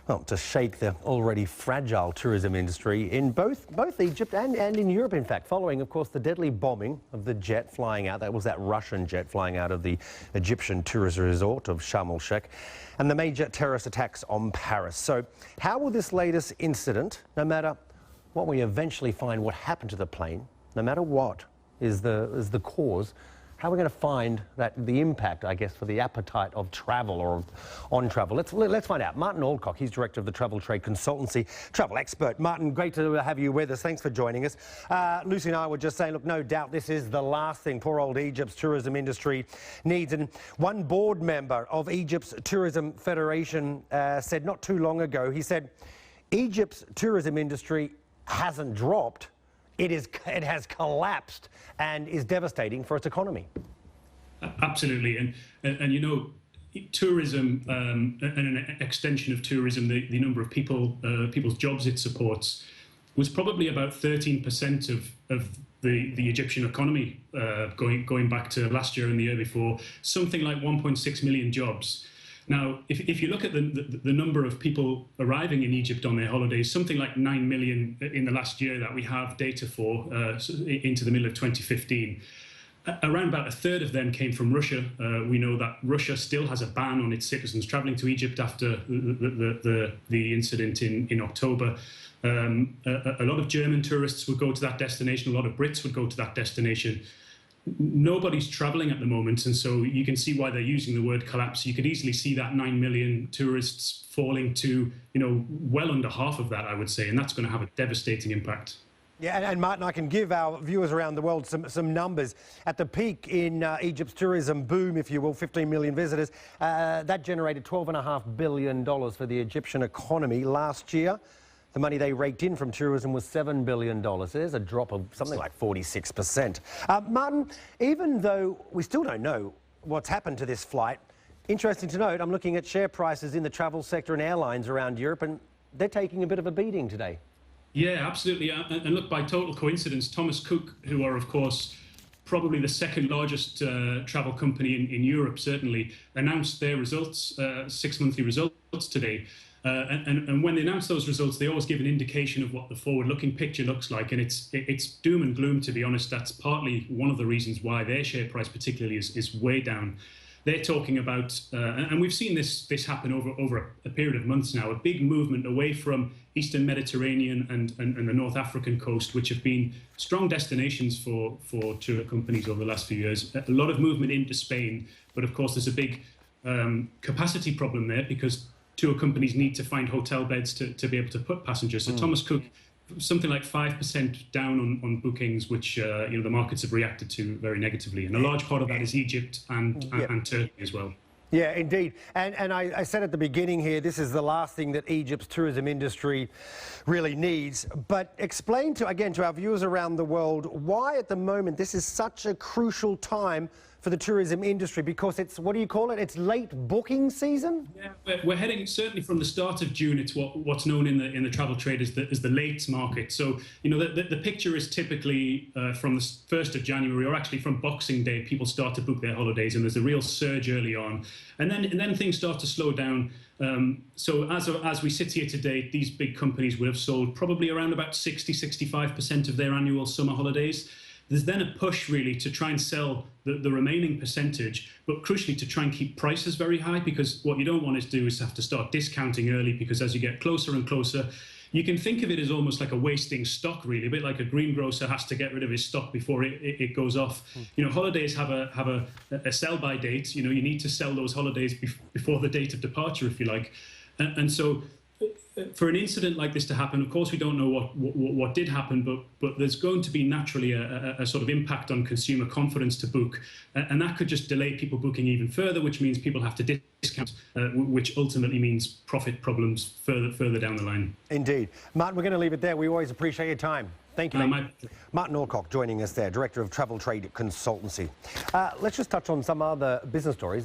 Well, to shake the already fragile tourism industry in both Egypt and in Europe, in fact, following, of course, the deadly bombing of the jet flying out. That was that Russian jet flying out of the Egyptian tourist resort of Sharm el-Sheikh, and the major terrorist attacks on Paris. So how will this latest incident, no matter what we eventually find what happened to the plane, no matter what is the cause, how are we going to find the impact, I guess, for the appetite of travel or on travel? Let's find out. Martin Alcock, he's director of the Travel Trade Consultancy, travel expert. Martin, great to have you with us. Thanks for joining us. Lucy and I were just saying, look, no doubt this is the last thing poor old Egypt's tourism industry needs. And one board member of Egypt's Tourism Federation said not too long ago, he said, Egypt's tourism industry hasn't dropped. It has collapsed and is devastating for its economy. Absolutely, and you know, tourism and an extension of tourism, the number of people's jobs it supports, was probably about 13% of the Egyptian economy going back to last year and the year before, something like 1.6 million jobs. Now, if you look at the number of people arriving in Egypt on their holidays, something like 9 million in the last year that we have data for into the middle of 2015. Around about a third of them came from Russia. We know that Russia still has a ban on its citizens travelling to Egypt after the incident in October. A lot of German tourists would go to that destination. A lot of Brits would go to that destination. Nobody's travelling at the moment, and so you can see why they're using the word collapse. You could easily see that 9 million tourists falling to, you know, well under half of that, I would say, and that's going to have a devastating impact. Yeah, and Martin, I can give our viewers around the world some numbers. At the peak in Egypt's tourism boom, if you will, 15 million visitors, that generated $12.5 billion for the Egyptian economy last year. The money they raked in from tourism was $7 billion. There's a drop of something like 46%. Martin, even though we still don't know what's happened to this flight, interesting to note, I'm looking at share prices in the travel sector and airlines around Europe, and they're taking a bit of a beating today. Yeah, absolutely. And look, by total coincidence, Thomas Cook, who are, of course, probably the second largest travel company in Europe, certainly, announced their results, 6 monthly results today. And when they announce those results, they always give an indication of what the forward-looking picture looks like, and it's doom and gloom, to be honest. That's partly one of the reasons why their share price particularly is way down. They're talking about, and we've seen this happen over a period of months now, a big movement away from Eastern Mediterranean and the North African coast, which have been strong destinations for tour companies over the last few years. A lot of movement into Spain, but of course there's a big capacity problem there because tour companies need to find hotel beds to be able to put passengers. So Thomas Cook, something like 5% down on bookings, which you know, the markets have reacted to very negatively, and a large part of that is Egypt and Turkey as well. Yeah, indeed. And I said at the beginning here, this is the last thing that Egypt's tourism industry really needs. But explain to our viewers around the world why at the moment this is such a crucial time for the tourism industry, because it's, what do you call it? It's late booking season? Yeah, we're heading, certainly from the start of June, it's what's known in the travel trade as the late market. So, you know, the picture is typically from the 1st of January, or actually from Boxing Day, people start to book their holidays, and there's a real surge early on. And then things start to slow down. So as we sit here today, these big companies would have sold probably around about 60–65% of their annual summer holidays. There's then a push really to try and sell the remaining percentage, but crucially to try and keep prices very high, because what you don't want to do is have to start discounting early, because as you get closer and closer, you can think of it as almost like a wasting stock, really, a bit like a greengrocer has to get rid of his stock before it goes off. You know, holidays have a sell-by date. You know, you need to sell those holidays before the date of departure, if you like. And so for an incident like this to happen, of course, we don't know what did happen, but there's going to be naturally a sort of impact on consumer confidence to book, and that could just delay people booking even further, which means people have to discount, which ultimately means profit problems further down the line. Indeed. Martin, we're going to leave it there. We always appreciate your time. Thank you. Martin Alcock joining us there, Director of Travel Trade Consultancy. Let's just touch on some other business stories.